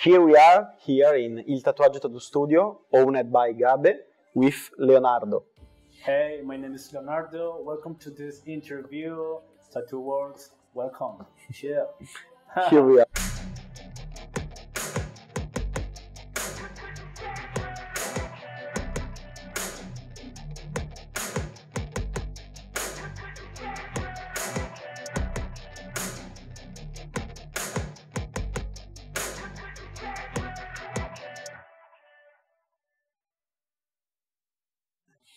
Here we are, here in Il Tatuaggio Tattoo Studio, owned by Gabe, with Leonardo. Hey, my name is Leonardo. Welcome to this interview. Tattoo World, welcome. Chill. Here we are.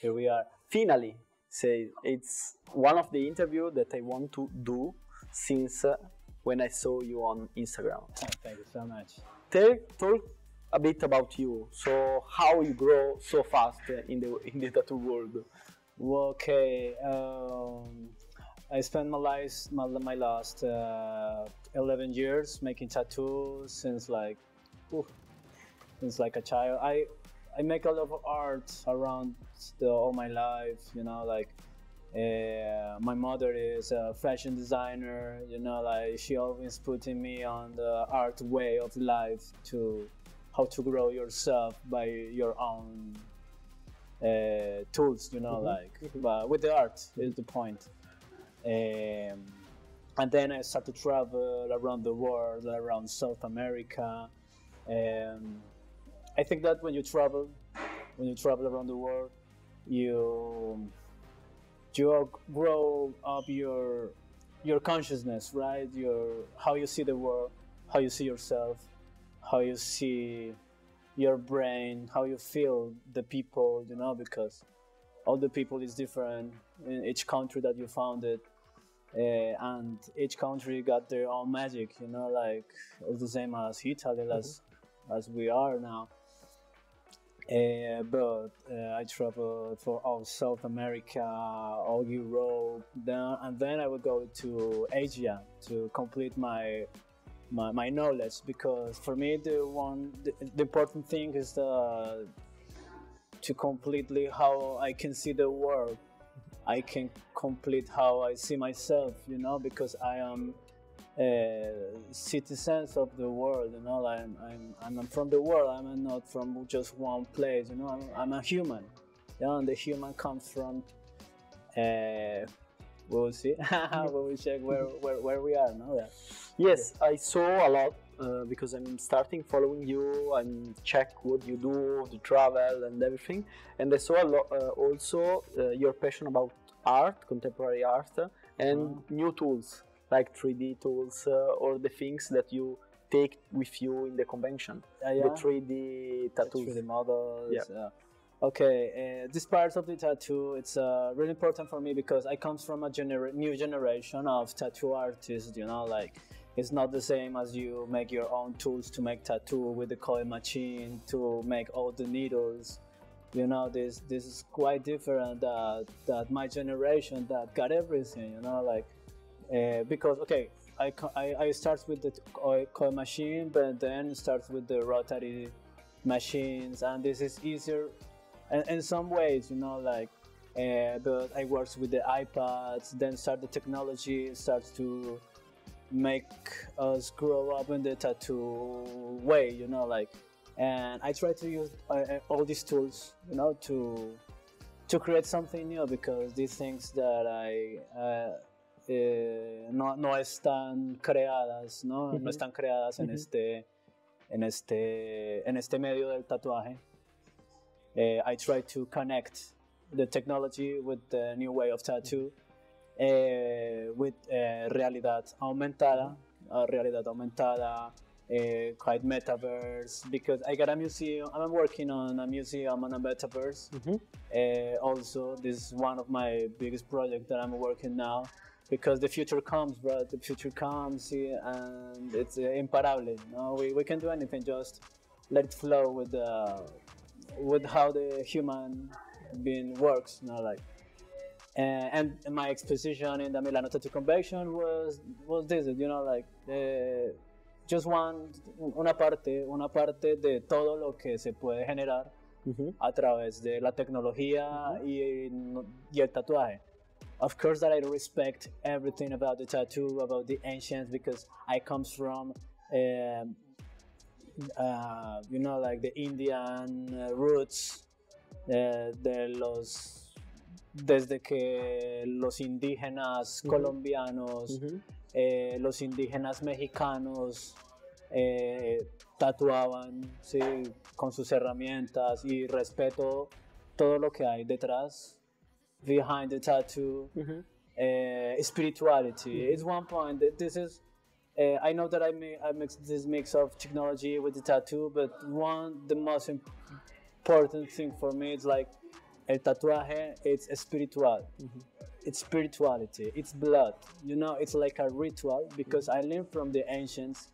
Here we are. Finally, it's one of the interviews that I want to do since when I saw you on Instagram. Oh, thank you so much. Talk a bit about you. So how you grow so fast in the tattoo world? Well, okay. I spent my last 11 years making tattoos since like a child. I make a lot of art around all my life, you know, like my mother is a fashion designer, you know, like she always putting me on the art way of life to how to grow yourself by your own tools, you know, like, but with the art is the point. And then I started to travel around the world, around South America. I think that when you travel around the world, you grow up your consciousness, right? How you see the world, how you see yourself, how you see your brain, how you feel the people, you know, because all the people is different in each country that you founded, and each country got their own magic, you know, like it's the same as Italy, as we are now. But I traveled for all South America, all Europe, and then I would go to Asia to complete my knowledge, because for me the important thing is to completely how I can see the world. I can complete how I see myself, you know, because I am citizens of the world, you know. I'm from the world. I'm not from just one place, you know. I'm a human, you know, and the human comes from. We'll see. We will check where we are now. Yeah. Yes, I saw a lot because I'm starting following you and check what you do, the travel and everything. And I saw a lot also your passion about art, contemporary art, and new tools like 3D tools or the things that you take with you in the convention. Yeah. The 3D tattoos. The 3D models. Yeah. Okay, this part of the tattoo, it's really important for me because I come from a new generation of tattoo artists, you know, like it's not the same as you make your own tools to make tattoo with the coil machine to make all the needles. You know, this is quite different that my generation that got everything, you know, like because okay, I start with the coil machine, but then starts with the rotary machines, and this is easier in some ways, you know, like but I worked with the iPads, then the technology starts to make us grow up in the tattoo way, you know, like, and I try to use all these tools, you know, to create something new, because these things that no están creadas, no están creadas en este medio del tatuaje. I try to connect the technology with the new way of tattoo, with realidad aumentada, quite metaverse, because I got a museum. I'm working on a museum on a metaverse. Also, this is one of my biggest projects that I'm working now, because the future comes, bro. The future comes, and it's imparable. You know? We can do anything. Just let it flow with how the human being works, you know, like. And my exposition in the Milano Tattoo Convention was this, you know, like just una parte de todo lo que se puede generar a través de la tecnología y el tatuaje. Of course that I respect everything about the tattoo, about the ancients, because I come from you know, like the Indian roots de los, desde que los indígenas colombianos, los indígenas mexicanos tatuaban, sí, con sus herramientas, y respeto todo lo que hay detrás, behind the tattoo. Spirituality is one point. This is I know that I mix this mix of technology with the tattoo, but the most important thing for me is like el tatuaje. It's spiritual. It's spirituality. It's blood. You know, it's like a ritual, because I learned from the ancients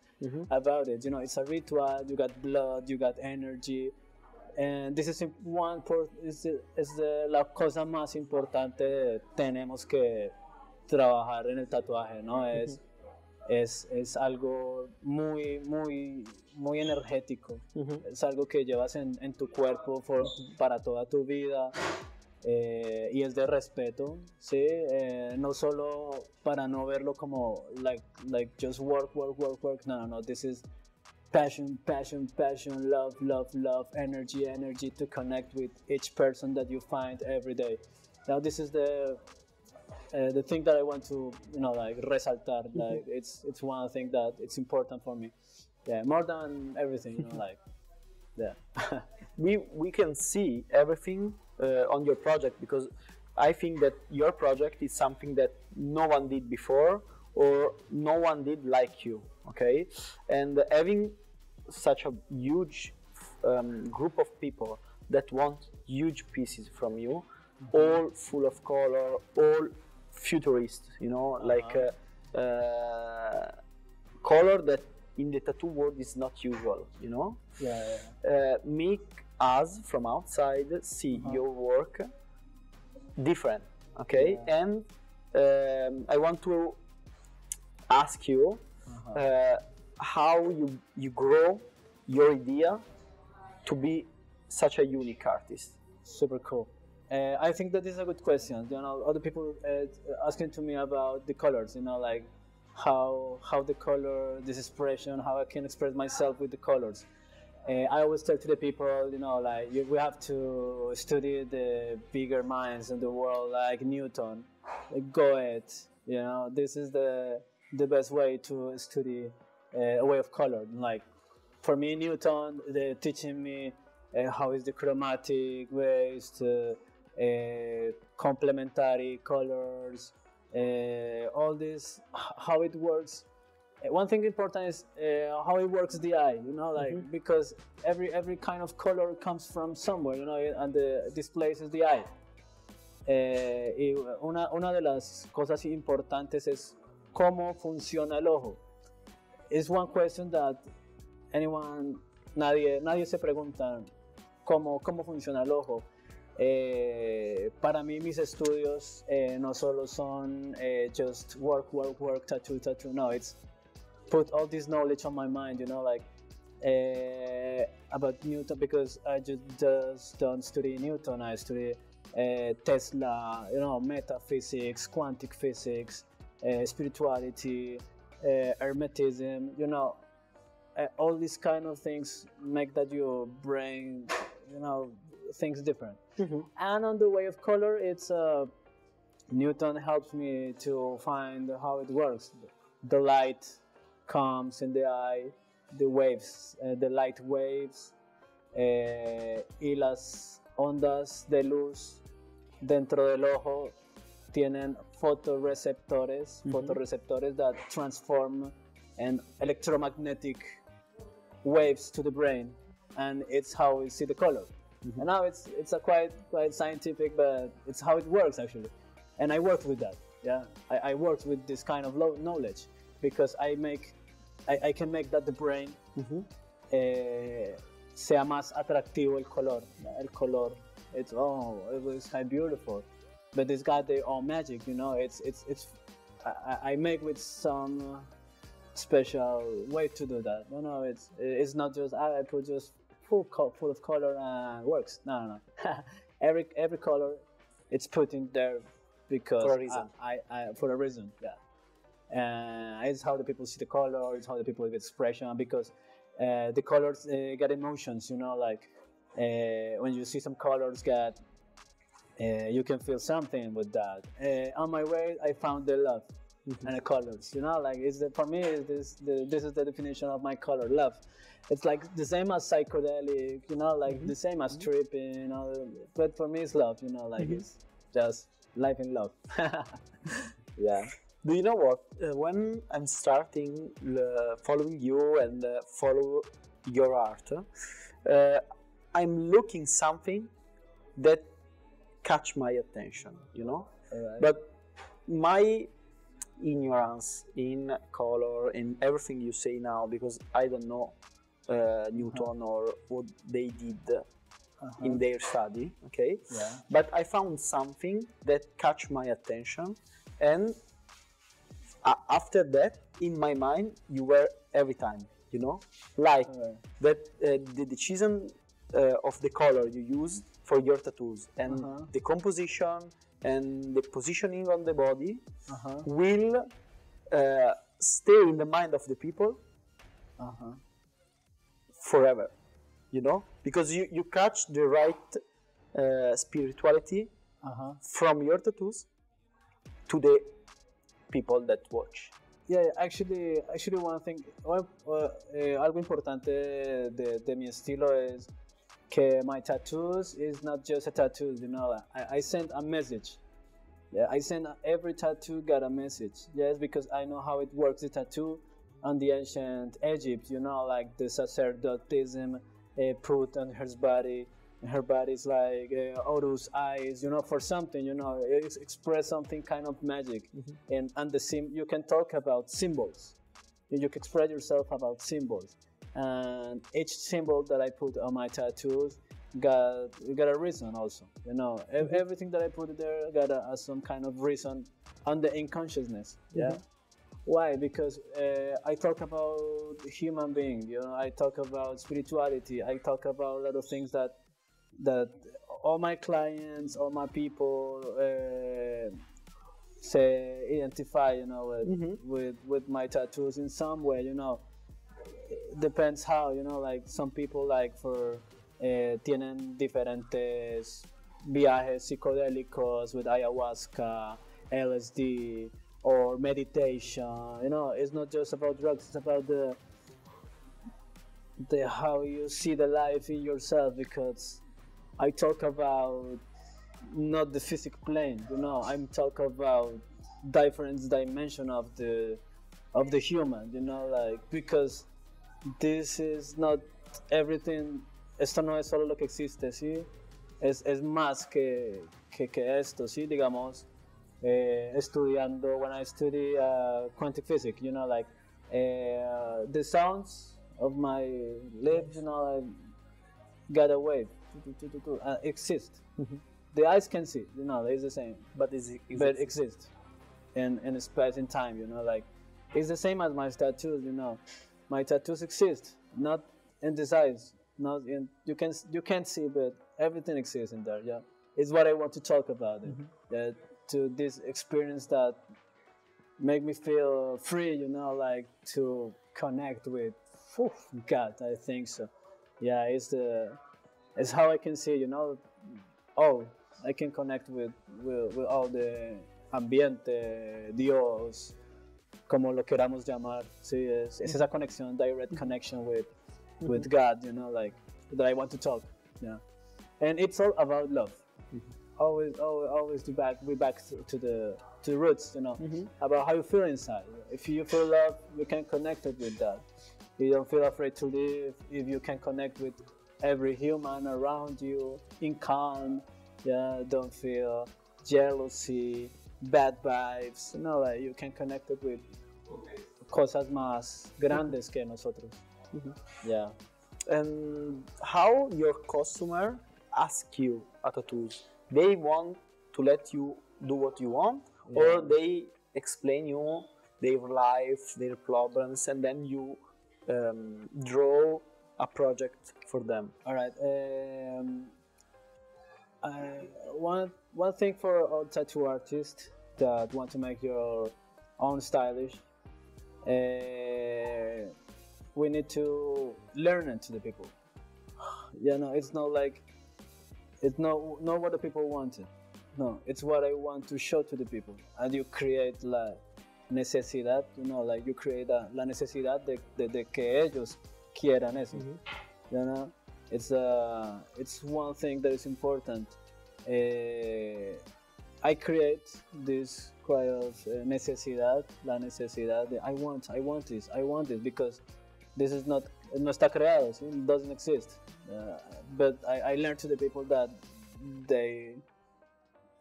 about it. You know, it's a ritual. You got blood. You got energy. And this is la cosa más importante. Tenemos que trabajar en el tatuaje, ¿no? Es algo muy, muy, muy energético. Es algo que llevas en tu cuerpo para toda tu vida, y es de respeto, ¿sí? No solo para no verlo como like just work. No. This is passion, love, energy to connect with each person that you find every day. Now this is the thing that I want to, you know, like resaltar. Like it's one thing that it's important for me. Yeah, more than everything, you know, like yeah. we can see everything on your project, because I think that your project is something that no one did before, or no one did like you. Okay, and having such a huge group of people that want huge pieces from you, all full of color, all futurist, you know, like color that in the tattoo world is not usual, you know. Make us from outside see your work different, okay. And I want to ask you how you grow your idea to be such a unique artist. Super cool. I think that is a good question. You know, other people asking to me about the colors. You know, like how the color, this expression, how I can express myself with the colors. I always tell to the people, you know, like we have to study the bigger minds in the world, like Newton, like Goethe. You know, this is the best way to study a way of color. Like for me, Newton, they're teaching me how is the chromatic ways to complementary colors, all this, how it works. One thing important is how it works the eye, you know, like because every kind of color comes from somewhere, you know, and this place is the eye. Y una de las cosas importantes es cómo funciona el ojo. It's one question that nadie se pregunta cómo funciona el ojo. Para mí mis estudios no solo son just work, tattoo. No, it's put all this knowledge on my mind, you know, like about Newton, because I just don't study Newton. I study Tesla, you know, metaphysics, quantum physics, spirituality, hermetism, you know, all these kind of things make that your brain, you know, thinks different. And on the way of color, it's Newton helps me to find how it works. The light comes in the eye, the waves, the light waves, y las ondas de luz dentro del ojo tienen photoreceptores that transform an electromagnetic waves to the brain, and it's how we see the color. And now it's a quite scientific, but it's how it works actually. And I worked with that. Yeah, I worked with this kind of knowledge, because I can make that the brain sea más atractivo el color. El color, it was kind of beautiful, but it's got their own magic, you know. I make with some special way to do that. No, it's not just I put just full of color and works. No. every color it's put in there because for a reason. For a reason, yeah. It's how the people see the color, it's how the people get expression, because the colors get emotions, you know, like when you see some colors get, you can feel something with that. On my way, I found the love and the colors, you know, like for me, this is the definition of my color, love. It's like the same as psychedelic, you know, like the same as tripping, you know, but for me it's love, you know, like it's just life in love. Yeah. Do you know what? When I'm starting following you and follow your art, I'm looking something that catch my attention, you know. Right. But my ignorance in color and everything you say now, because I don't know Newton or what they did in their study, okay? Yeah. But I found something that catch my attention, and after that, in my mind, you were every time, you know, like that the decision of the color you used for your tattoos and the composition and the positioning on the body will stay in the mind of the people forever, you know, because you catch the right spirituality from your tattoos to the people that watch. Yeah, actually one thing, algo importante de mi estilo es que my tattoos is not just a tattoo, you know, I send a message. Yeah, I send every tattoo got a message. Yes, because I know how it works, the tattoo on the ancient Egypt, you know, like the sacerdotism put on her body. Her body's like Horus eyes, you know, for something, you know, it express something kind of magic. And you can talk about symbols. You can express yourself about symbols. And each symbol that I put on my tattoos got a reason also, you know. Everything that I put there got some kind of reason on the unconsciousness. Yeah. Why? Because I talk about human being, you know, I talk about spirituality, I talk about a lot of things that all my clients, all my people say identify, you know, with my tattoos in some way, you know. Depends how, you know, like some people like tienen diferentes viajes psicodélicos with ayahuasca, LSD, or meditation, you know. It's not just about drugs, it's about the how you see the life in yourself, because I talk about not the physical plane, you know. I'm talking about different dimension of the human, you know, like, because this is not everything. Esto no es solo lo que existe, sí. Es más que esto, sí, digamos. Estudiando, when I study quantum physics, you know, like the sounds of my lips, you know, I got a wave. Exist. The eyes can see, you know, it's the same, but it exists in space and time, you know, like it's the same as my tattoos, you know. My tattoos exist, not in this eyes, not in you can't see, but everything exists in there. Yeah, it's what I want to talk about. That to this experience that make me feel free, you know, like to connect with God. I think so. Yeah, it's how I can see, you know. Oh, I can connect with all the ambiente, Dios, como lo queramos llamar. Sí, es esa conexión, direct connection with God, you know, like that I want to talk. Yeah, and it's all about love. Always we back to the roots, you know, about how you feel inside. If you feel love, you can connect it with that. You don't feel afraid to live. If you can connect with every human around you in calm, yeah, don't feel jealousy, bad vibes, you know, like you can connect it with cosas más grandes que nosotros. Yeah. And how your customer ask you a tattoos? They want to let you do what you want, or they explain you their life, their problems, and then you draw a project for them. All right. One thing for all tattoo artists that want to make your own stylish, we need to learn it to the people. You know, it's not like it's not what the people wanted. No, it's what I want to show to the people. And you create la necesidad, you know, like you create la necesidad de que ellos quieran eso. You know, it's one thing that is important. I create this kind of necesidad, la necesidad de I want this, because this is not, no está creado, ¿sí? It doesn't exist. But I learned to the people that they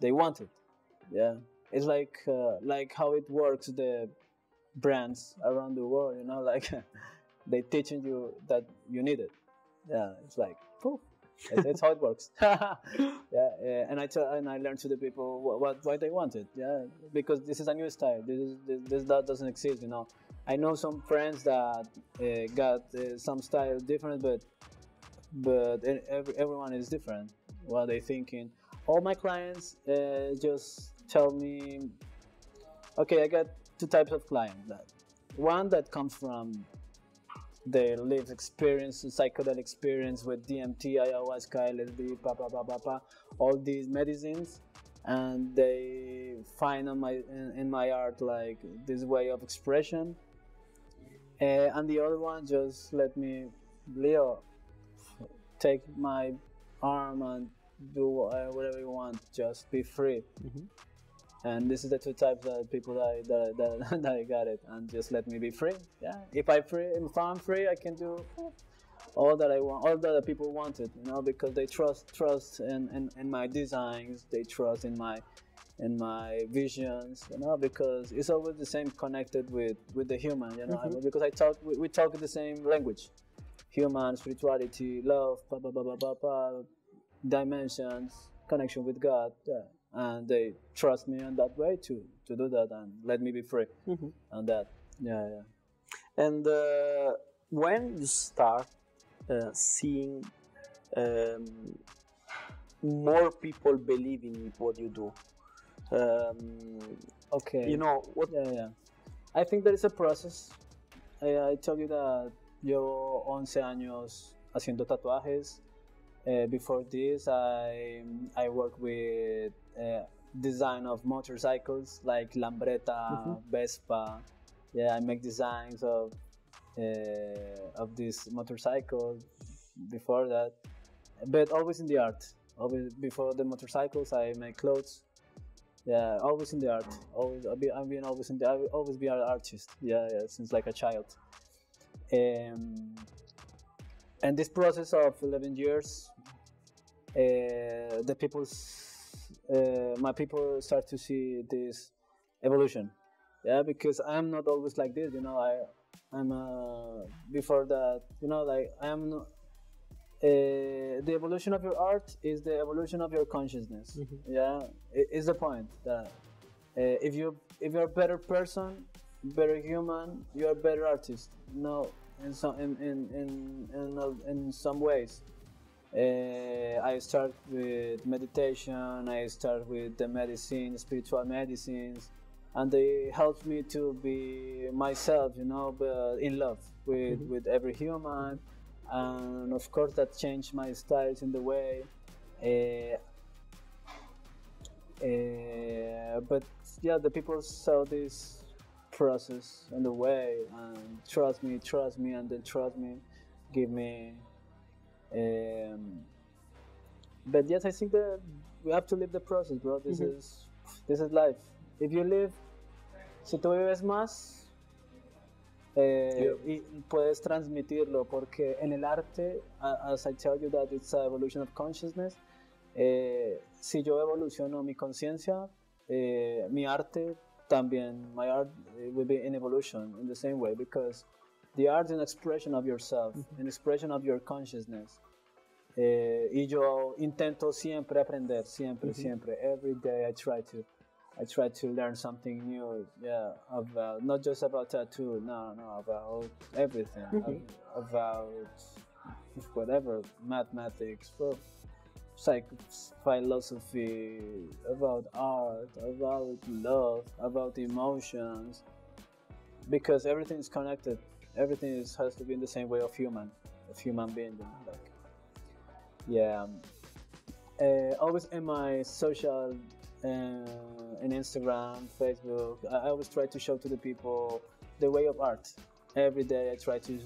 want it. Yeah, it's like how it works, the brands around the world, you know, like they teaching you that you need it. Yeah, it's like, poof. It's how it works. Yeah, and I learned to the people why they want it. Yeah, because this is a new style. This that doesn't exist. You know, I know some friends that got some style different, but everyone is different. What they thinking. All my clients just tell me, okay, I got two types of clients. One that comes from their lived experience, psychedelic experience with DMT, ayahuasca, LSD, all these medicines, and they find in my art like this way of expression. And the other one just let me, Leo, take my arm and do whatever you want, just be free. And this is the two types of people that I got it, and just let me be free. Yeah, if I'm free, I can do all that I want, all that the people wanted, you know, because they trust in my designs, they trust in my visions, you know, because it's always the same connected with the human, you know, because we talk the same language, human, spirituality, love, dimensions, connection with God. Yeah. And they trust me in that way to do that and let me be free and that. Yeah. And when you start seeing more people believing in what you do, okay, you know what? Yeah. I think there is a process. I told you that llevo 11 años haciendo tatuajes. Before this, I work with design of motorcycles like Lambretta, Vespa. Yeah, I make designs of this motorcycle before that, but always in the art. Always before the motorcycles, I make clothes. Yeah, always in the art. Always, I've been always in the. I will always be an artist. Yeah, since like a child. And this process of 11 years, my people start to see this evolution. Yeah, because I'm not always like this, you know. I'm before that, you know, like I'm. The evolution of your art is the evolution of your consciousness. Yeah, it's the point that if you're a better person, better human, you're a better artist. No, in some ways. I start with meditation, I start with the medicine, spiritual medicines, and they help me to be myself, you know, but in love with every human. And of course that changed my styles in the way. But yeah, the people saw this process in the way and trust me, and then trust me, give me. But yes, I think that we have to live the process, bro. This is life. If you live, si tú vives más, y puedes transmitirlo, porque en el arte, as I tell you that it's an evolution of consciousness. Si yo evoluciono mi conciencia, mi arte también, my art will be in evolution in the same way, because the art is an expression of yourself, an expression of your consciousness. Y yo intento siempre aprender, siempre. Every day I try to learn something new. Yeah, about not just about tattoo. No, about everything. About whatever, mathematics, philosophy, about art, about love, about emotions, because everything is connected. everything has to be in the same way of human being. You know? Like, yeah. Always in my social, in Instagram, Facebook, I always try to show to the people the way of art. Every day I try to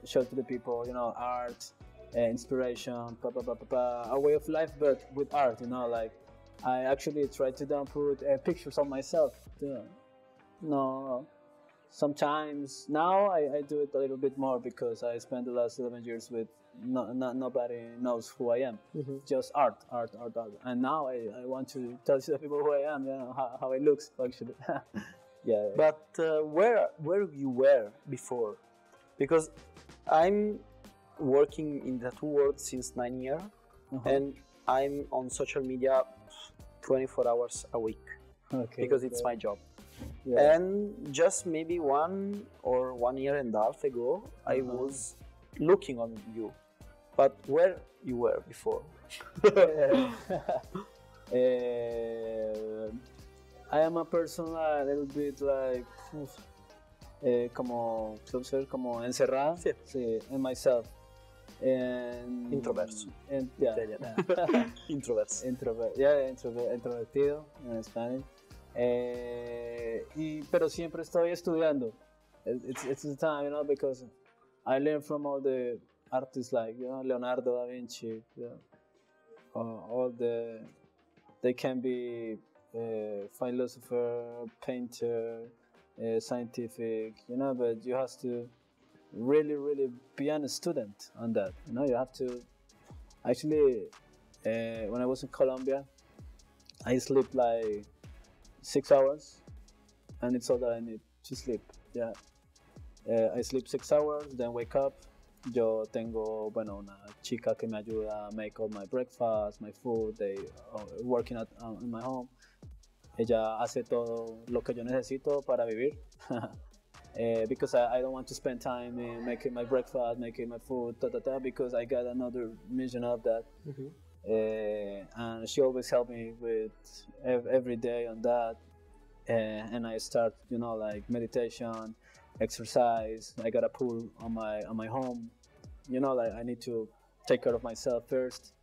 show to the people, you know, art, inspiration, a way of life, but with art, you know, like I actually try to don't put pictures of myself. No, sometimes now I do it a little bit more because I spent the last 11 years with nobody knows who I am, just art, and now I want to tell the people who I am, you know, how it looks actually. Yeah. But where you were before? Because I'm working in the tattoo world since 9 years, and I'm on social media 24 hours a week, because it's my job. Yeah. And just maybe 1 or 1 year and a half ago, I was looking on you, but where you were before? I am a person a little bit like como encerrada, in myself. And introverso. And, yeah. Introverso. Introvertido en Spanish. Pero siempre estoy estudiando. It's the time, you know, because I learn from all the artists like, you know, Leonardo da Vinci. You know, they can be philosopher, painter, scientific, you know, but you have to really be a student on that. You know, you have to actually. When I was in Colombia, I sleep like 6 hours, and it's all that I need to sleep. Yeah, I sleep 6 hours, then wake up. Yo tengo, bueno, una chica que me ayuda a make all my breakfast, my food. They working in my home. Ella hace todo lo que yo necesito para vivir. Because I don't want to spend time in making my breakfast, making my food, because I got another mission of that. And she always helped me with every day on that. And I start, you know, like meditation, exercise. I got a pool on my home. You know, like I need to take care of myself first.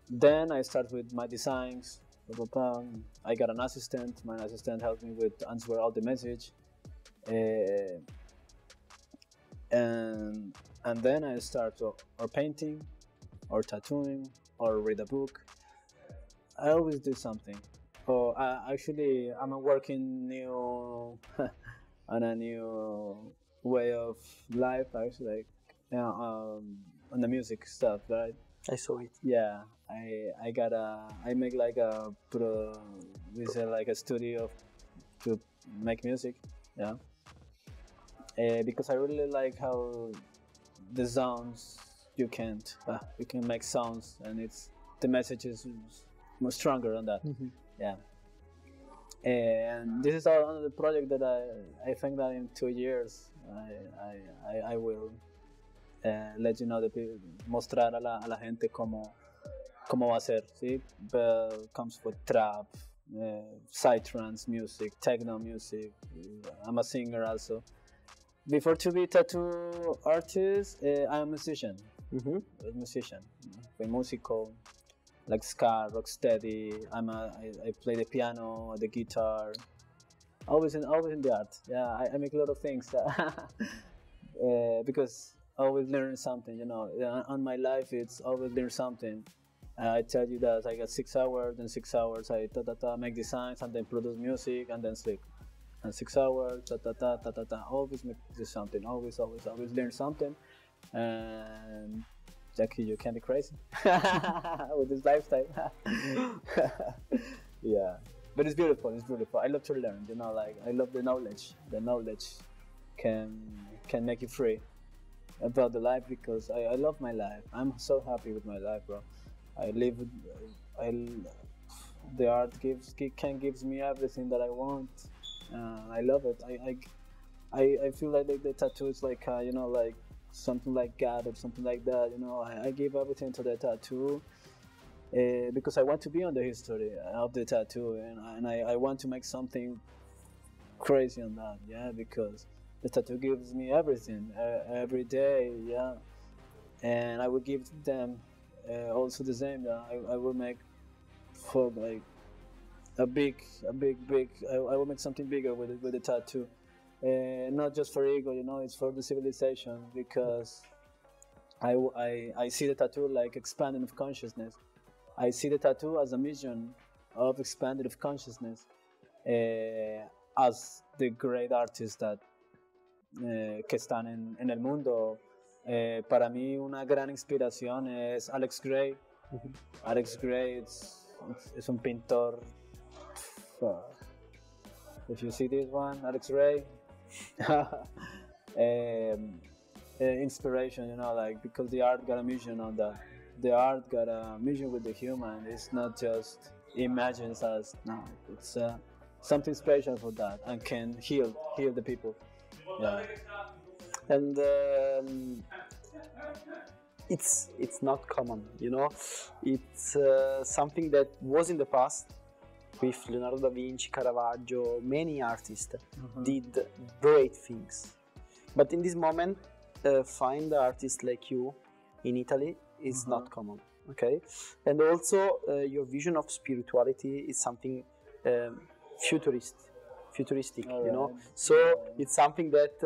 Then I start with my designs. I got an assistant. My assistant helped me with answer all the message. And then I start or painting, or tattooing, or read a book. I always do something. Oh, actually, I'm working new on a new way of life. Actually, like on the music stuff, right? I saw it. Yeah, I make like like a studio to make music. Yeah. Because I really like how the sounds you can make sounds, and the message is more stronger on that. Yeah. And this is another project that I think that in 2 years I will let you know, mostrar a la gente cómo va a ser, ¿sí? But comes with trap, psytrance music, techno music. I'm a singer also. Before to be a tattoo artist, I'm a musician. A musician, musical, like ska, rocksteady. I play the piano, the guitar. Always in the art. Yeah, I make a lot of things because I always learn something. You know, on my life it's always learn something. I tell you that I got 6 hours, then 6 hours I make designs and then produce music and then sleep. And 6 hours, always make something, always learn something, and Jackie, you can be crazy with this lifestyle. Yeah, but it's beautiful. I love to learn. You know, like I love the knowledge. The knowledge can make you free about the life, because I love my life. I'm so happy with my life, bro. The art gives me everything that I want. I love it. I feel like the tattoo is like you know, like something like God or something like that. You know, I give everything to the tattoo because I want to be on the history of the tattoo, and I want to make something crazy on that. Yeah, because The tattoo gives me everything every day, yeah. And I will give them also the same. I will make for like a big. I will make something bigger with the tattoo, not just for ego, you know. It's for the civilization because I see the tattoo like expanding of consciousness. I see the tattoo as a mission of expanding of consciousness, as the great artists that que están en el mundo. Para mí una gran inspiración es Alex Gray. Alex Gray es un pintor. If you see this one, Alex Gray. Inspiration, you know, like because the art got a mission on that. The art got a mission with the human. It's not just imagines us. No, it's something special for that and can heal the people. Yeah. And it's not common, you know. It's something that was in the past with Leonardo da Vinci, Caravaggio. Many artists did great things, but in this moment, find artists like you in Italy is not common. Okay, and also your vision of spirituality is something futuristic, you know. So it's something that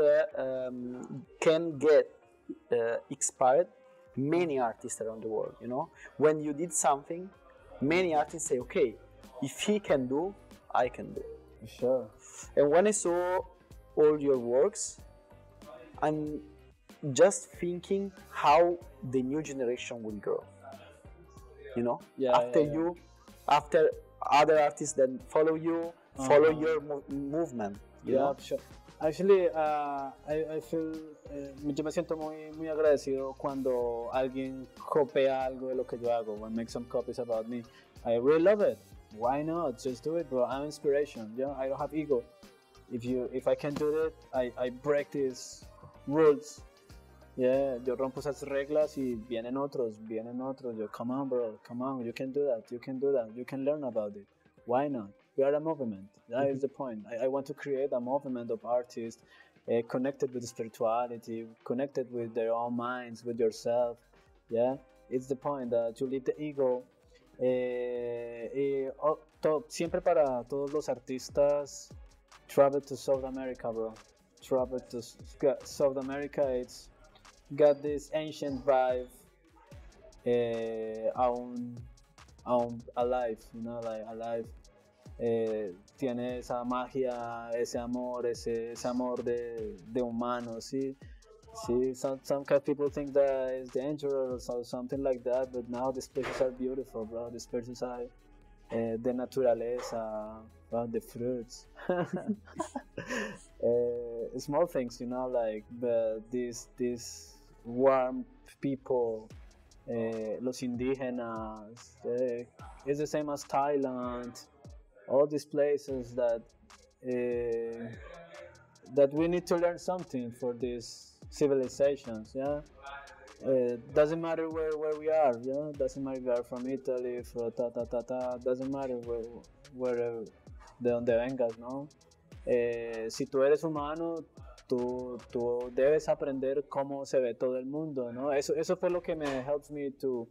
can get inspired many artists around the world, you know. When you did something, many artists say, okay, if he can do, I can do. Sure. And when I saw all your works, I'm just thinking how the new generation will grow, you know. After other artists that follow you, follow your movement, you know? Sure. Actually, I feel, yo me siento muy agradecido cuando alguien copia algo de lo que yo hago, when make some copies about me. I really love it. Why not? Just do it, bro. I'm inspiration. Yeah, I don't have ego. If I can do it, I break these rules. Yeah, yo rompo esas reglas y vienen otros. Yo, come on, bro, come on, you can do that, you can learn about it. Why not? We are a movement. That is the point. I want to create a movement of artists connected with spirituality, connected with their own minds, with yourself. Yeah, it's the point that you leave the ego. Siempre para todos los artistas, travel to South America, bro. Travel to South America. It's got this ancient vibe, alive, you know, like alive. Tiene esa magia, ese amor de humano, ¿sí? Some kind of people think that it's dangerous or something like that, but now these places are beautiful, bro. These places are the naturaleza, bro, the fruits. Small things, you know, like these warm people, los indígenas. It's the same as Thailand. All these places that we need to learn something for these civilizations. Yeah, doesn't matter where we are. Yeah, doesn't matter if we are from Italy, from doesn't matter where de donde vengas, ¿no? Si tú eres humano, tú debes aprender cómo se ve todo el mundo, ¿no? Eso fue lo que me helped me to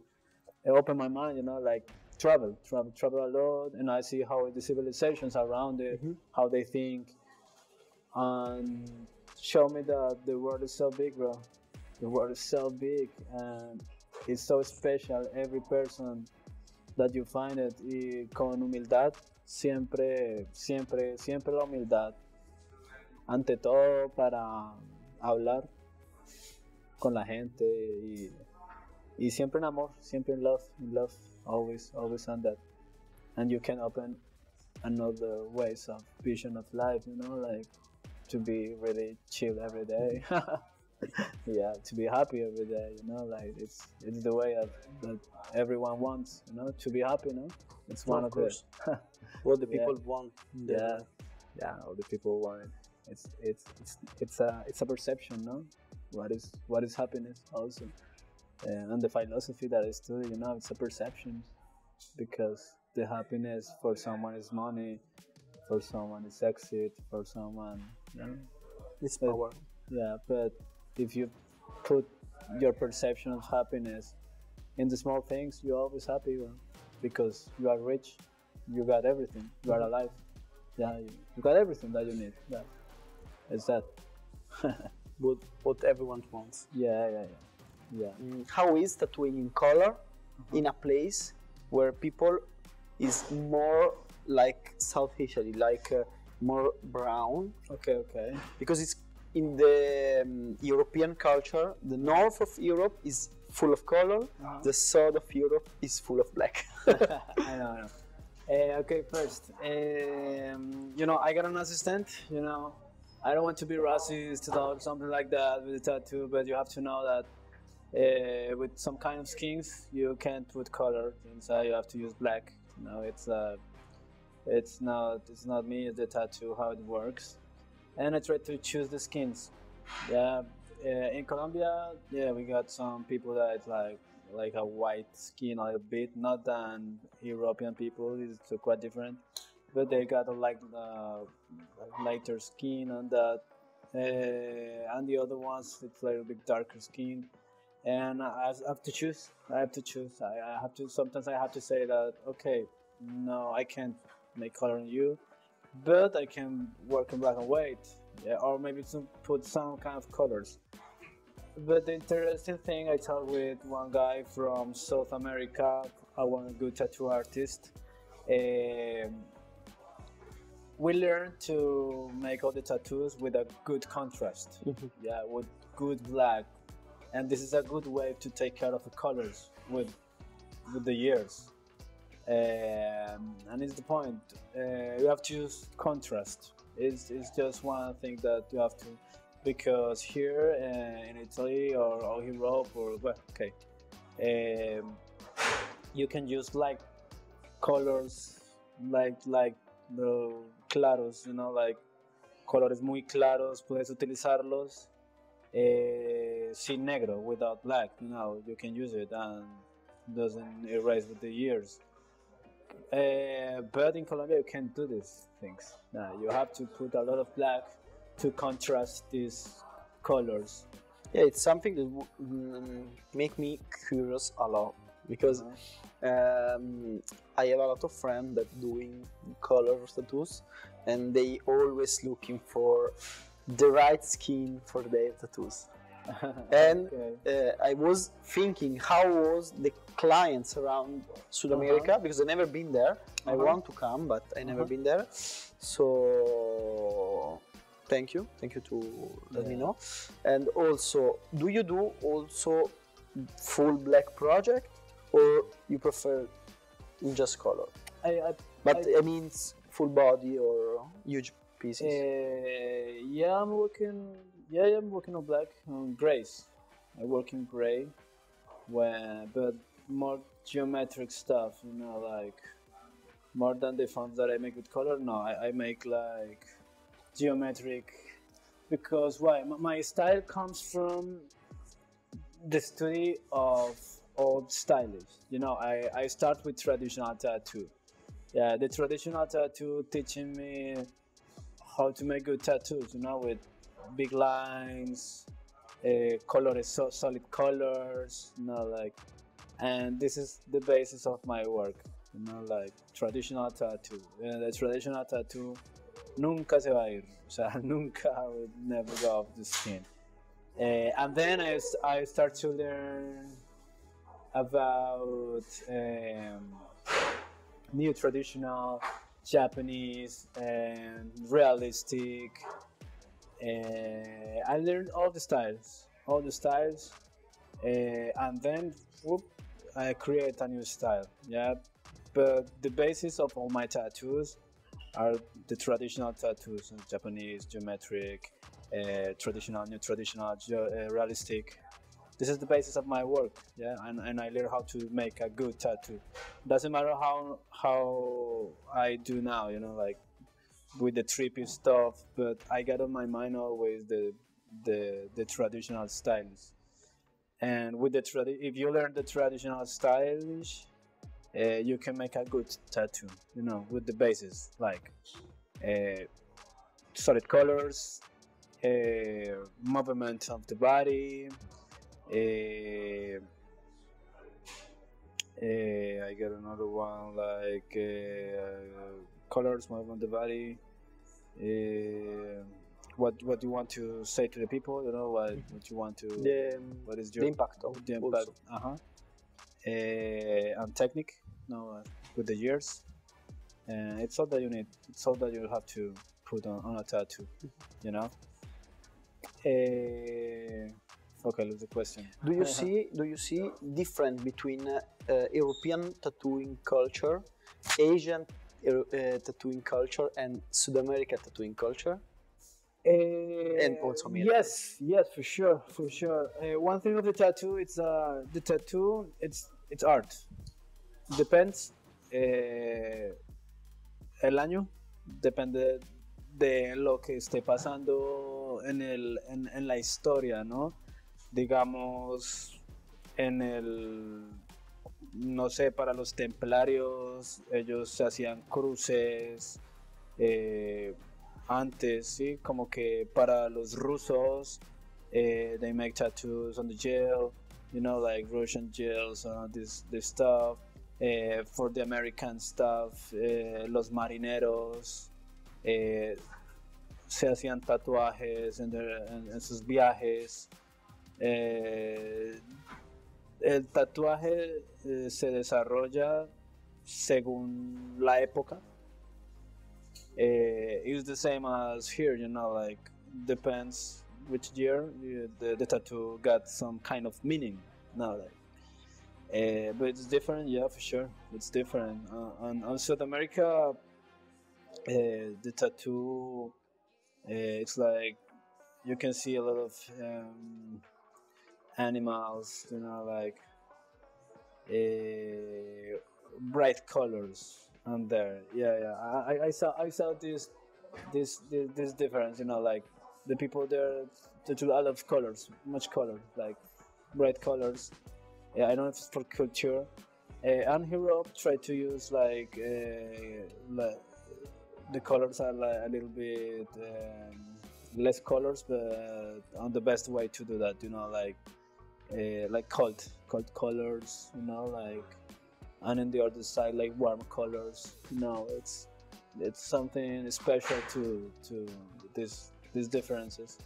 open my mind, you know, like travel a lot, and I see how the civilizations around it, how they think, and show me that the world is so big, bro. The world is so big, and it's so special. Every person that you find it, y con humildad, siempre la humildad. Ante todo, para hablar con la gente y siempre en amor, siempre in love, always on that. And you can open another ways of vision of life, you know, like to be really chill every day. Yeah, to be happy every day, you know, like it's the way that everyone wants, you know, to be happy, you know. It's one of course. What the people want. Yeah, all the people want it. It's a perception, no? What is happiness also? And the philosophy that I study, you know, it's a perception, because the happiness for someone is money, for someone is exit, for someone, you know, It's power. Yeah, but if you put your perception of happiness in the small things, you're always happy, because you are rich, you got everything, you are alive. Yeah, you got everything that you need. Yeah, it's that. What everyone wants. Yeah. How is tattooing in color in a place where people is more like South Italy, like more brown? Okay. Because it's in the European culture, the north of Europe is full of color, the south of Europe is full of black. I know. Okay, first, I got an assistant. I don't want to be racist or something like that with a tattoo, but you have to know that with some kind of skins, you can't put color inside. You have to use black. It's not me, it's the tattoo, how it works. And I try to choose the skins. Yeah, in Colombia, we got some people that it's like a white skin a little bit, not than European people. It's quite different, but they got a lighter skin on that, and the other ones it's a little bit darker skin. And I have to choose. I have to. Sometimes I have to say that, okay, no, I can't make color on you, but I can work in black and white, or maybe to put some kind of colors. But the interesting thing, I talked with one guy from South America, one good tattoo artist. We learned to make all the tattoos with a good contrast, with good black, and this is a good way to take care of the colors with the years. And it's the point. You have to use contrast. It's just one thing that you have to, because here in Italy or Europe you can use like colors like the claros, like colores muy claros, puedes utilizarlos sin negro, without black. You can use it and doesn't erase with the years. But in Colombia you can't do these things. You have to put a lot of black to contrast these colors. Yeah, it's something that make me curious a lot, because I have a lot of friends that doing color tattoos, and they always looking for the right skin for their tattoos. And I was thinking, how was the clients around South America, because I never been there. I want to come, but I never been there. So thank you to let me know. And also, do you do also full black project, or you prefer just color? I mean full body or huge pieces? I'm working on black, on grays. I work in gray, but more geometric stuff, like more than the fonts that I make with color. No, I make like geometric, because why? My style comes from the study of old stylists. I start with traditional tattoo. Yeah, the traditional tattoo teaching me how to make good tattoos, with big lines, solid colors, and this is the basis of my work, like traditional tattoo. The traditional tattoo nunca se va a ir, nunca would never go off the skin. And then I start to learn about new traditional Japanese and realistic. I learned all the styles, and then I create a new style. Yeah, but the basis of all my tattoos are the traditional tattoos: Japanese, geometric, traditional, new traditional, realistic. This is the basis of my work. Yeah, and I learn how to make a good tattoo. Doesn't matter how I do now. Like with the trippy stuff, but I got on my mind always the traditional styles. And with if you learn the traditional styles, you can make a good tattoo. With the basis, like solid colors, movement of the body. I got another one like colors, movement of the body. What do you want to say to the people? You know what you want to. What is your the impact of the impact? And technique. No, with the years. It's all that you need. It's all that you have to put on a tattoo. You know. Okay, look the question. Do you see difference between European tattooing culture, Asian tattooing culture, and South American tattooing culture? And also Milan. Yes, for sure. One thing of the tattoo, it's the tattoo. It's art. Depends. El año depende de lo que esté pasando en la historia, ¿no? Digamos, no sé, para los templarios, ellos se hacían cruces antes, ¿sí? Como que para los rusos, they make tattoos on the jail, you know, like Russian jails, this stuff. For the American stuff, los marineros se hacían tatuajes en sus viajes. El tatuaje se desarrolla según la época. It's the same as here, you know, like depends which year the tattoo got some kind of meaning. No, like. But it's different, yeah, for sure. It's different. On South America, the tattoo, it's like you can see a lot of animals, you know, like bright colors on there. Yeah. I saw this difference, you know, like the people there tattoo a lot of colors, much color, like bright colors. Yeah, I don't know if it's for culture. And Europe try to use like the colors are like a little bit less colors, but on the best way to do that, you know, like cold colors, you know, like, and on the other side like warm colors. You know, it's something special to these differences.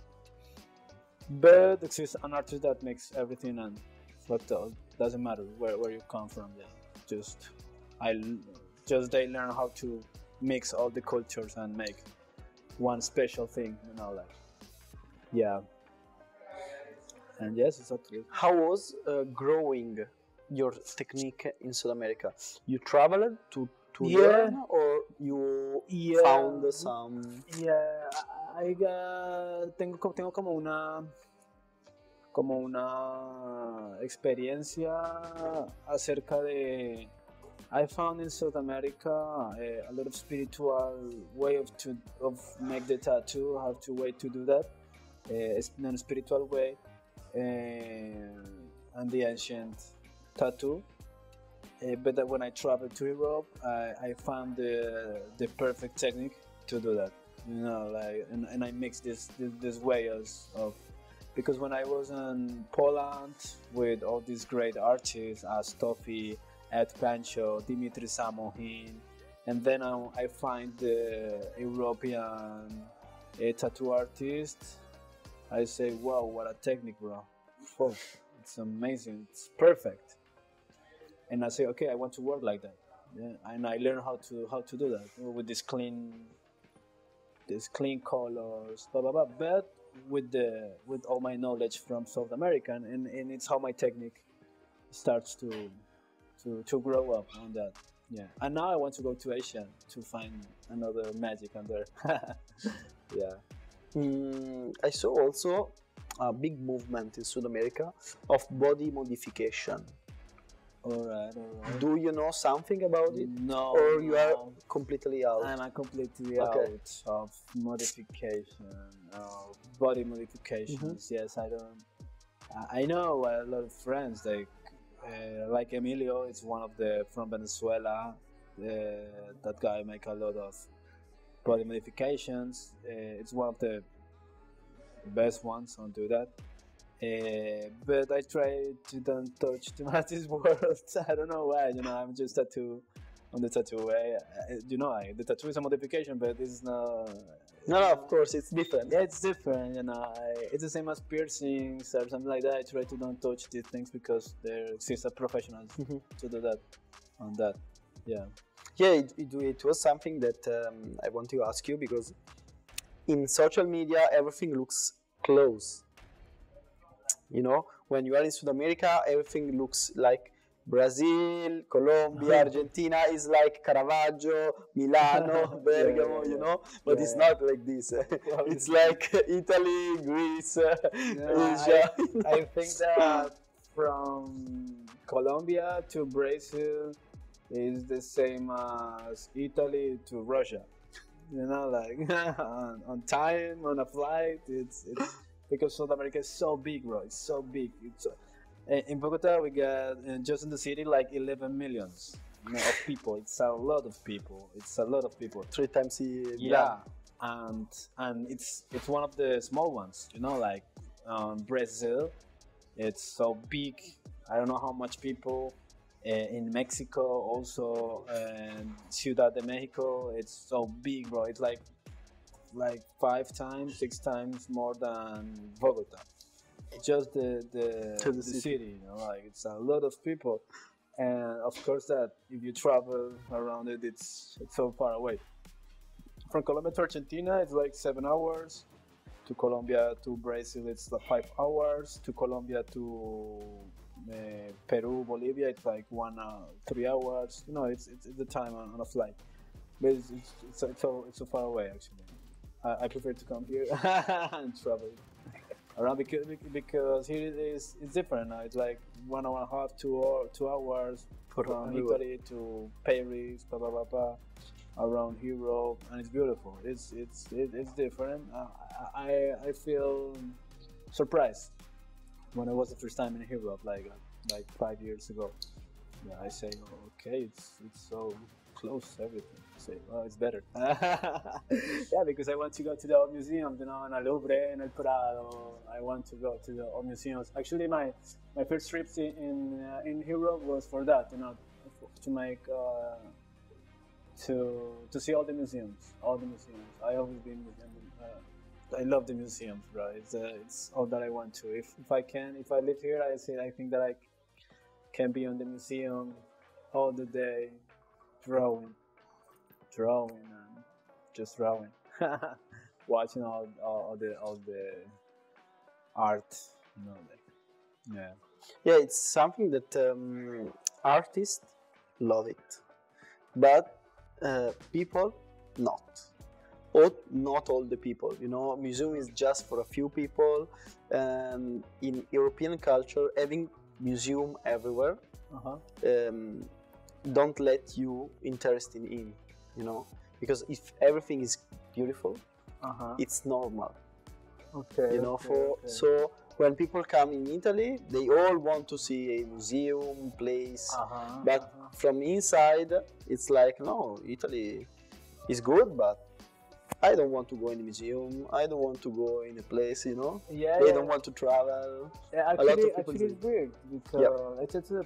But exists an artist that makes everything and. But doesn't matter where you come from. Yeah. They learn how to mix all the cultures and make one special thing. You know, like yeah. And yes, it's okay. How was growing your technique in South America? You traveled to learn, or you found some? Yeah, tengo como una experiencia acerca de. I found in South America a lot of spiritual way of make the tattoo, how to way to do that, in a spiritual way, and the ancient tattoo. But when I traveled to Europe, I found the perfect technique to do that. You know, like, and I mixed this way of. Because when I was in Poland with all these great artists, as Tofi, Ed Pancho, Dimitri Samohin, and then I find the European tattoo artist, I say, wow, what a technique, bro. Oh, it's amazing, it's perfect. And I say, okay, I want to work like that. Yeah, and I learn how to do that with these clean colors, blah blah blah. But with all my knowledge from South America, and it's how my technique starts to grow up on that. Yeah, and now I want to go to Asia to find another magic on there. Yeah. I saw also a big movement in South America of body modification. All right. Do you know something about it? No. Or you are completely out? I'm completely out of modification, body modifications. Mm-hmm. Yes, I don't. I know a lot of friends like Emilio. It's one of from Venezuela. That guy make a lot of body modifications. It's one of the best ones don't do that. But I try to don't touch too much this world. I don't know why. I'm just tattoo on the tattoo way. The tattoo is a modification, but it's not. No, of course, it's different. Yeah, it's different. It's the same as piercings or something like that. I try to don't touch these things because there exists a professionals to do that on that. Yeah. Yeah, it was something that I want to ask you, because in social media everything looks close. When you are in South America, everything looks like Brazil, Colombia, Argentina is like Caravaggio, Milano, Bergamo, but it's not like this. It's like Italy, Greece, Asia. I think that from Colombia to Brazil is the same as Italy to Russia. Like on time, on a flight, it's because South America is so big, bro. It's so big. In Bogota, we got just in the city like 11 millions of people. It's a lot of people. 3 times Milan. Yeah, and it's one of the small ones. Like Brazil, it's so big. I don't know how much people. In Mexico also, and Ciudad de Mexico, it's so big, bro. It's like 5 times, 6 times more than Bogota. Just the city, like it's a lot of people, and of course that if you travel around it, it's so far away. From Colombia to Argentina, it's like 7 hours. To Colombia to Brazil, it's like 5 hours. To Colombia to Peru, Bolivia, it's like 3 hours. It's the time on a flight, but it's so far away actually. I prefer to come here and travel around because here it's different. It's like 1 hour and a half, 2 hours from Italy to Paris, around Europe, and it's beautiful. It's different. I feel surprised when I was the first time in Europe, like 5 years ago. Yeah, I say, okay, it's so close, everything. I say, well, it's better. Yeah, because I want to go to the old museums, in the Louvre, in El Prado. I want to go to the old museums. Actually, my first trip in Europe was for that, to make to see all the museums. I always been with them. I love the museums, bro. It's all that I want to. If I live here, I think that I can be on the museum all the day, drawing, and just drawing, watching all the art, yeah. Yeah, it's something that artists love it, but people not. Not all the people, museum is just for a few people. In European culture, having museum everywhere don't let you interested in, because if everything is beautiful, it's normal. Okay. So when people come in Italy, they all want to see a museum place, but from inside, it's like, no, Italy is good, but I don't want to go in a museum. I don't want to go in a place, Yeah, they don't want to travel. Yeah, actually, it's weird because I said to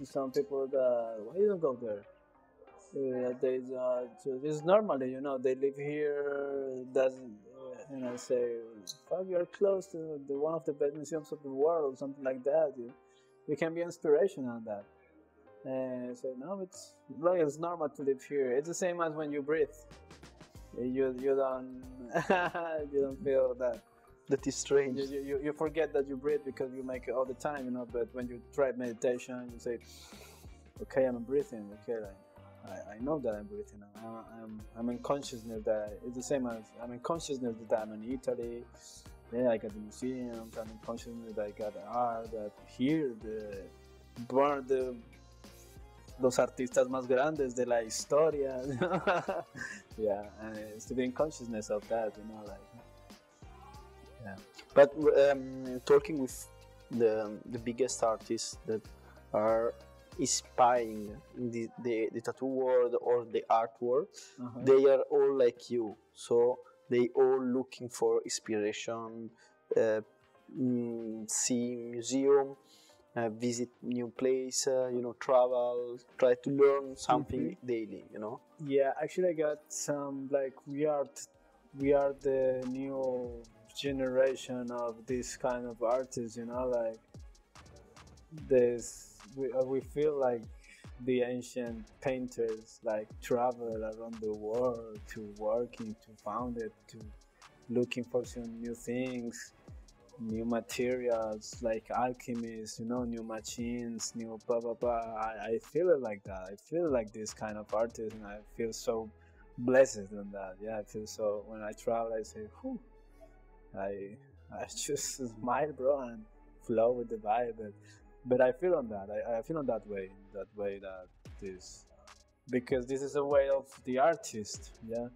some people that why you don't go there? It's normally, they live here. Doesn't say, "Fuck, you are close to one of the best museums of the world," something like that. You can be inspiration on that. And say, no, it's normal to live here. It's the same as when you breathe. You don't you don't feel that is strange. You forget that you breathe because you make it all the time, But when you try meditation, you say, "Okay, I'm breathing. Okay, I know that I'm breathing. I'm in consciousness that it's the same as I'm in consciousness that I'm in Italy. Yeah, I got the museums. I'm in consciousness that I got the art. That here los artistas más grandes de la historia." Yeah, and it's to be in consciousness of that, yeah. But talking with the biggest artists that are inspiring in the tattoo world or the art world, they are all like you. So they all looking for inspiration, see museum, visit new place, travel, try to learn something daily, Yeah, actually, I got some like we are the new generation of this kind of artists. Like this, we feel like the ancient painters, like travel around the world to working, to found it, to looking for some new things, new materials, like alchemists, new machines, new blah blah blah. I feel it like that. I feel like this kind of artist, and I feel so blessed on that. Yeah, I feel so. When I travel, I say, whew, I just smile, bro, and flow with the vibe. But I feel on that. I feel on that way that this, because this is a way of the artist. Yeah.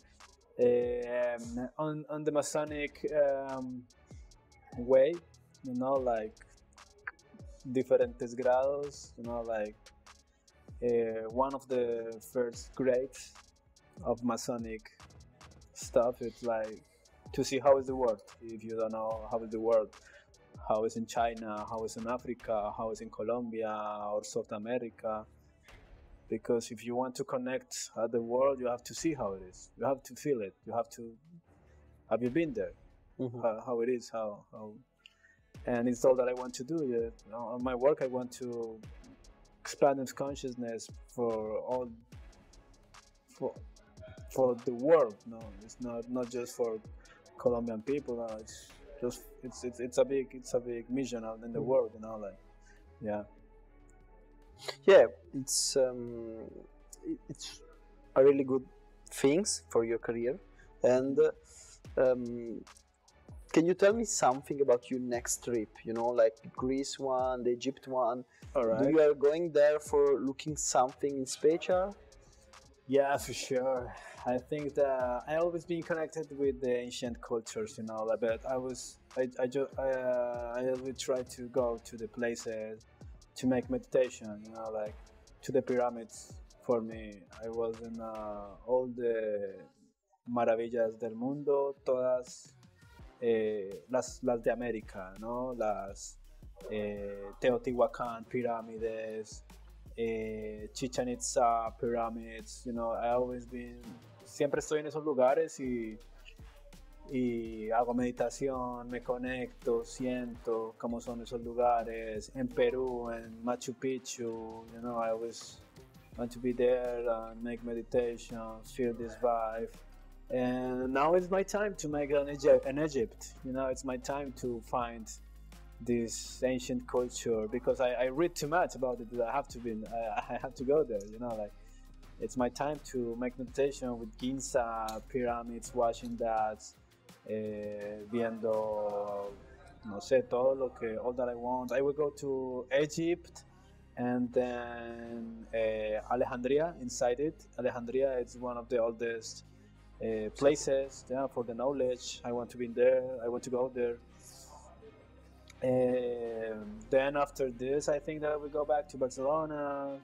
On the Masonic way, like diferentes grados, like one of the first grades of Masonic stuff. It's like to see how is the world. If you don't know how is the world, how is in China, how is in Africa, how is in Colombia or South America. Because if you want to connect the world, you have to see how it is. You have to feel it. You have to. Have you been there? How it is, how, and it's all that I want to do. Yeah. On my work, I want to expand this consciousness for the world. No, it's not just for Colombian people. No, it's just it's a big mission out in the world. Like yeah. Yeah, it's a really good things for your career. And can you tell me something about your next trip? Like the Greece one, the Egypt one. All right. Do you are going there for looking something special? Yeah, for sure. I think that I always been connected with the ancient cultures, but I always try to go to the places to make meditation, like to the pyramids. For me, I was in all the maravillas del mundo, todas las de América, las Teotihuacan pirámides, Chichen Itza pyramids. I always been, siempre estoy en esos lugares y hago meditación, me conecto, siento cómo son esos lugares. En Perú, en Machu Picchu, I always want to be there and make meditation, feel this vibe. And now it's my time to make an Egypt. It's my time to find this ancient culture, because I read too much about it. I have to go there. Like it's my time to make meditation with Giza pyramids, watching that, viendo, no sé, all that I want. I will go to Egypt, and then Alejandria. Inside it, Alejandria is one of the oldest places, for the knowledge. I want to be there. I want to go there. Then after this, I think that I will go back to Barcelona,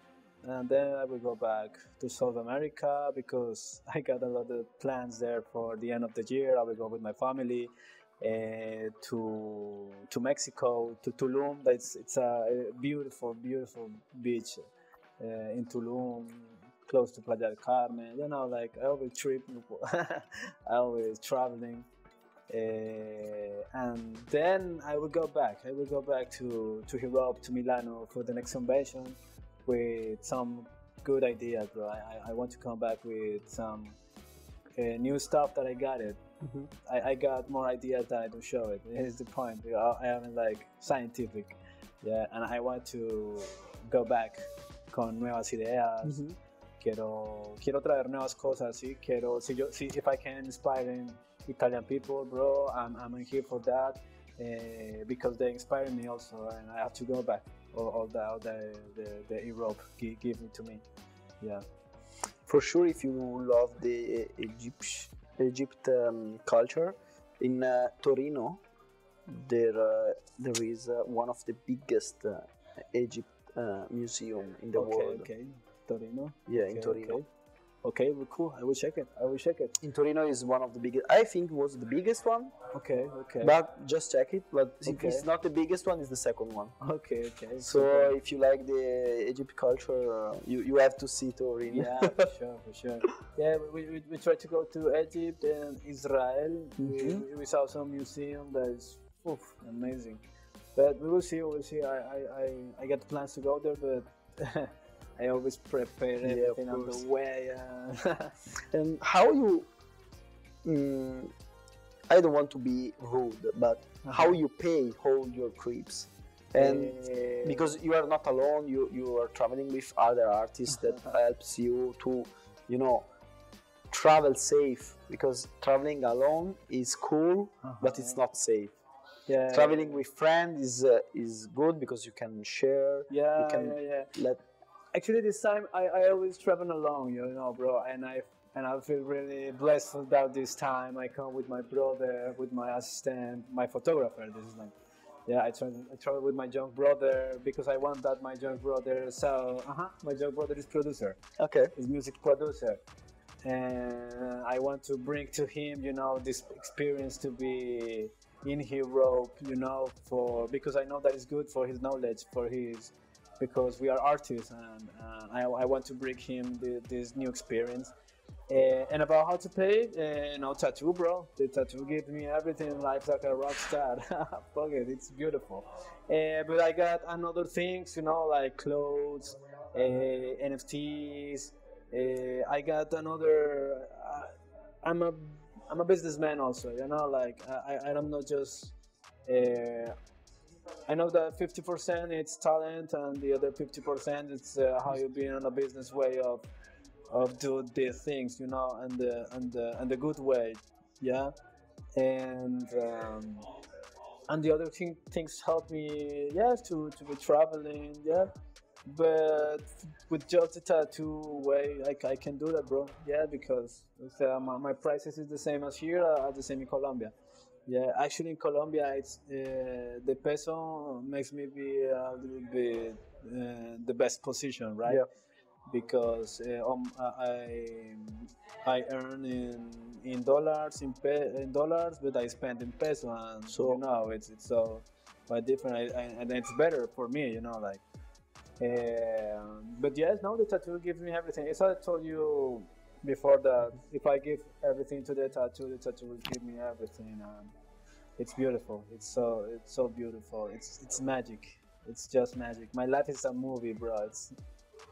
and then I will go back to South America, because I got a lot of plans there for the end of the year. I will go with my family to Mexico, to Tulum. It's a beautiful beach in Tulum, close to Playa del Carmen. Like I always trip, I always traveling. And then I will go back. I will go back to Europe, to Milano for the next convention with some good ideas, bro. I want to come back with some new stuff that I got it. I got more ideas than I do show it. Here's the point. I am like scientific, yeah, and I want to go back con nuevas ideas. Quiero traer nuevas cosas, sí. If I can inspire Italian people, bro, I'm here for that, because they inspire me also, and I have to go back. All the Europe give it to me, yeah. For sure, if you love the Egypt culture, in Torino, there is one of the biggest Egypt museum in the world. Okay, Torino. Yeah, in Torino. Okay. Okay, well, cool. I will check it. I will check it. In Torino is one of the biggest. I think it was the biggest one. Okay, okay. But just check it. But if Okay. it's not the biggest one, it's the second one. Okay, okay. So super. if you like the Egypt culture, you have to see Torino. Yeah, for sure, for sure. Yeah, we tried to go to Egypt and Israel. We saw some museum that is amazing. But we will see. We will see. I got plans to go there, but I always prepare everything on the way. And how you? I don't want to be rude, but how you pay all your trips? And because you are not alone, you are traveling with other artists that helps you to, you know, travel safe. Because traveling alone is cool, but it's not safe. Yeah, Traveling with friends is good because you can share. Yeah, you can let. Actually, this time I always travel alone, you know, bro, and I feel really blessed about this time. I come with my brother, with my assistant, my photographer. This is like, yeah, I travel with my young brother because I want that my young brother. So, my young brother is producer. Okay. He's music producer, and I want to bring to him, you know, this experience to be in Europe, you know, because I know that it's good for his knowledge, because we are artists, and I want to bring him this new experience. And about how to pay, no tattoo, bro. The tattoo gives me everything. Life's like a rock star. Fuck it, it's beautiful. But I got another things, you know, like clothes, NFTs. I got another. I'm a businessman also, you know. Like I'm not just. I know that 50% it's talent, and the other 50% it's how you be in a business way of do the things, you know, and the good way, yeah. And the other things help me, yeah, to be traveling, yeah. But with just the tattoo way, I can do that, bro. Yeah, because my prices is the same as here, the same in Colombia. Yeah, actually in Colombia, it's the peso makes me be a little bit the best position, right? Yeah. Because I earn in dollars in dollars, but I spend in peso, and so, you know, it's so quite different, and it's better for me, you know, like. But yes, now the tattoo gives me everything. As I told you before, that if I give everything to the tattoo will give me everything, and it's beautiful. It's so beautiful. It's magic. It's just magic. My life is a movie, bro. It's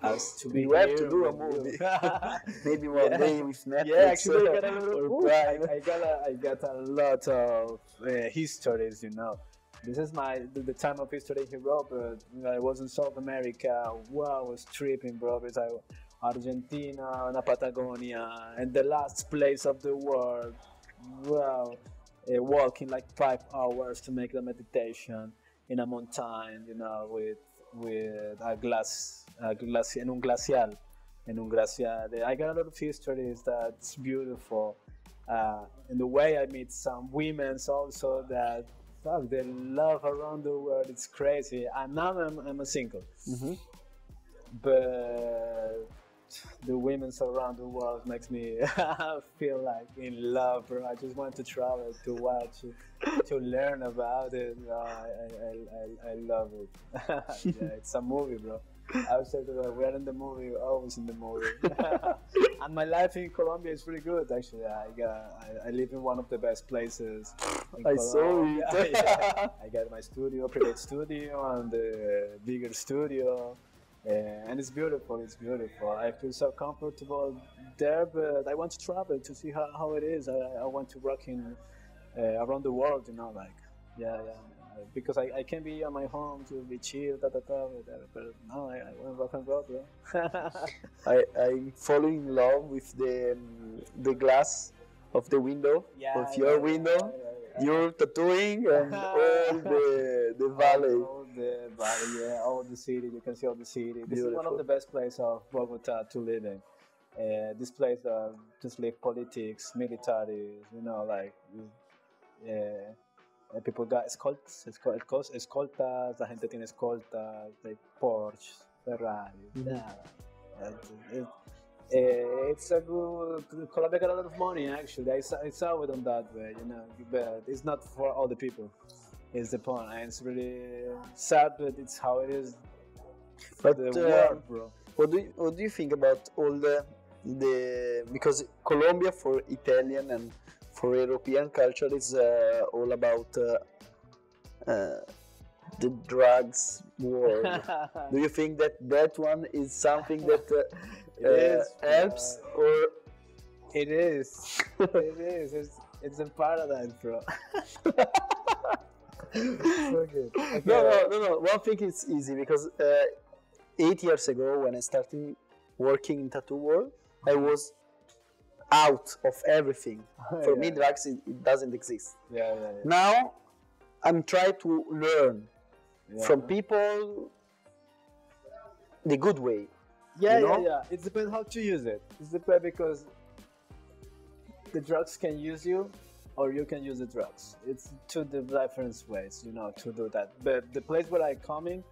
has to be. You have to do a movie. Maybe one day with Netflix. Yeah, actually, I got a or little. Prime. I got a lot of histories, you know. This is the time of history in Europe. I was in South America. Wow, I was tripping, bro. Because Argentina, na Patagonia, and the last place of the world. Wow, walking like 5 hours to make the meditation in a mountain, you know, with a in un glacial. I got a lot of histories that's beautiful. And the way I meet some women also that. Fuck, the love around the world, it's crazy. And now I'm a single. But the women around the world makes me feel like in love, bro. I just want to travel, to watch, to learn about it. I love it. Yeah, it's a movie, bro. I was saying we're in the movie, always in the movie. And my life in Colombia is pretty good, actually. I live in one of the best places in Colombia. Saw it. Yeah. I got my studio, private studio, and the bigger studio. And it's beautiful, it's beautiful. I feel so comfortable there, but I want to travel to see how it is. I want to rock in around the world, you know, like, yeah. Because I can be on my home to be chill, whatever, but no, I want to rock and roll, bro. I'm falling in love with the glass of the window, of your window. You're tattooing and all the valley. All the valley, yeah, all the city. You can see all the city. This is one of the best places of Bogota to live in. This place just live politics, military, you know, like. People got escoltas, la gente tiene escoltas, like Porsche, Ferrari. It's a good. Colombia got a lot of money actually. I saw it on that way, you know. But it's not for all the people. Is the point, and it's really sad, but it's how it is. But The world, bro. what do you think about all the because Colombia for Italian and for European culture is all about the drugs world. Do you think that one is something that helps or it is? It is. It's a paradise, bro. So good. Okay. No. One thing is easy because 8 years ago when I started working in tattoo world, I was out of everything. For me, drugs it doesn't exist. Yeah. Now I'm trying to learn from people the good way. Yeah. It depends how to use it. It depends because the drugs can use you, or you can use the drugs. It's two different ways, you know, to do that. But the place where I'm coming,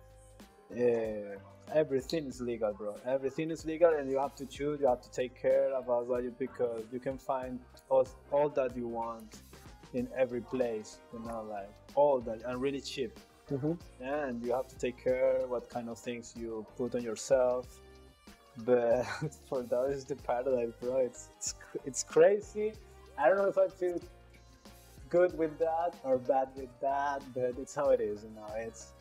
everything is legal, bro. Everything is legal, and you have to choose. You have to take care about what you, because you can find all that you want in every place, you know, like all that, and really cheap. And you have to take care what kind of things you put on yourself. But for that is the paradise, bro. It's crazy. I don't know if I feel good with that or bad with that, but it's how it is, you know. It's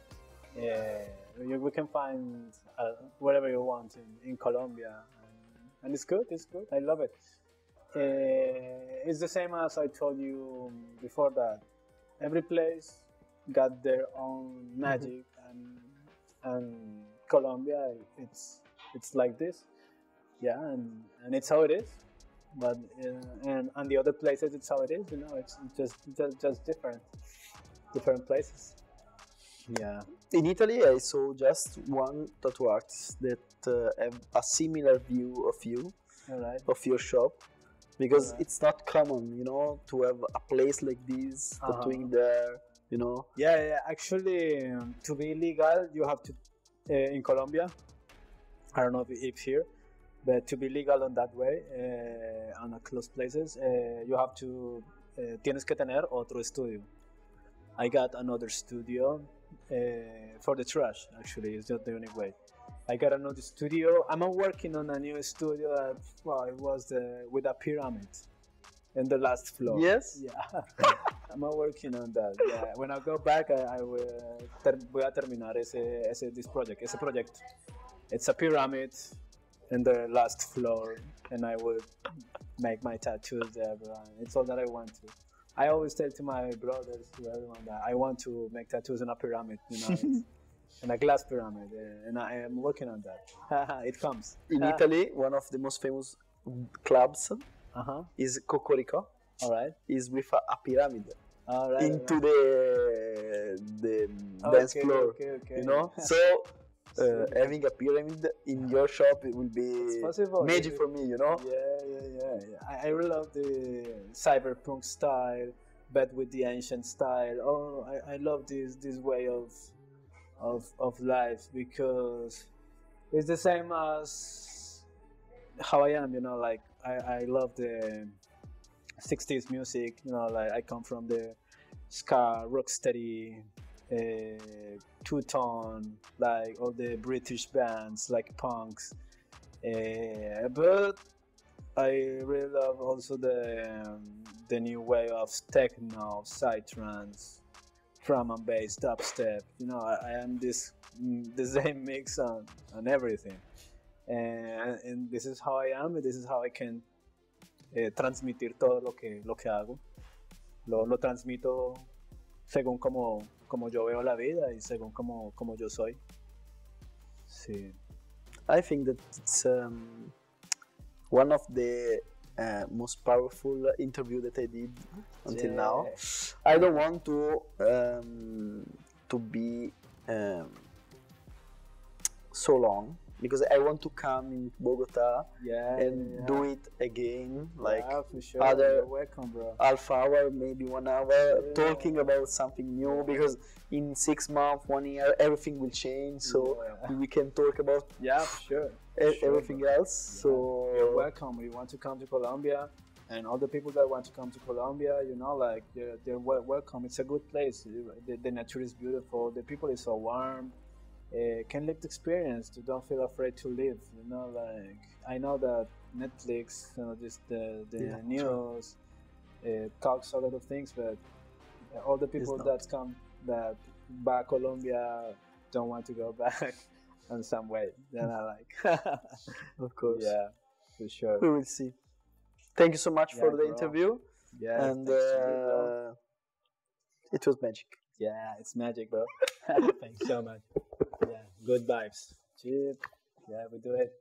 we can find whatever you want in Colombia, and it's good. It's good. I love it. It's the same as I told you before that. Every place got their own magic, and Colombia, it's like this, and it's how it is. But and the other places, it's how it is, you know. It's just different places. Yeah. In Italy, I saw just one tattoo artist that have a similar view of you, of your shop, because it's not common, you know, to have a place like this, tattooing there, you know. Yeah. Actually, to be legal, you have to in Colombia. I don't know if here, but to be legal on that way, on a closed places, you have to tienes que tener otro estudio. I got another studio for the trash. Actually, it's just the only way. I got another studio. I'm working on a new studio that, well, it was with a pyramid in the last floor. Yes. Yeah. I'm working on that. Yeah. When I go back, I will voy a terminar this project. Ese proyecto. It's a pyramid in the last floor, and I will make my tattoos there. It's all that I want to. I always tell to my brothers, to everyone, that I want to make tattoos in a pyramid, you know, in a glass pyramid, and I am working on that. It comes. In Italy, one of the most famous clubs is Cocorico. All right. Is with a pyramid into the dance floor. Okay. You know, so. Having a pyramid in your shop, it will be magic for me, you know. Yeah. I really love the cyberpunk style, but with the ancient style. Oh, I love this way of life, because it's the same as how I am, you know. Like I love the 60s music, you know. Like I come from the ska, rocksteady, two-tone, like all the British bands, like punks. But I really love also the new way of techno, psytrance, drum and bass, dubstep. You know, I am the same mix on everything, and this is how I am. And this is how I can transmitir todo lo que hago. Lo transmito según como yo veo la vida y según como yo soy. Sí. I think that it's one of the most powerful interview that I did until now. I don't want to be so long, because I want to come in Bogota Yeah, and do it again, like yeah, for sure. other You're welcome, bro. half hour, maybe 1 hour, talking about something new, because in 6 months, 1 year, everything will change, so we can talk about Yeah, for sure. everything else. So You're welcome. You want to come to Colombia, and all the people that want to come to Colombia, you know, like they're welcome. It's a good place. The nature is beautiful. The people is so warm. Can live the experience. You don't feel afraid to live. You know, like I know that Netflix, you know, just the news talks a lot of things, but all the people that come that back Colombia don't want to go back in some way. Then I like, of course, yeah, for sure. We will see. Thank you so much for the bro. interview. Yeah, and thanks to you, bro. It was magic. Yeah, it's magic, bro. Thanks so much. Yeah, good vibes. Cheers. Yeah, we do it.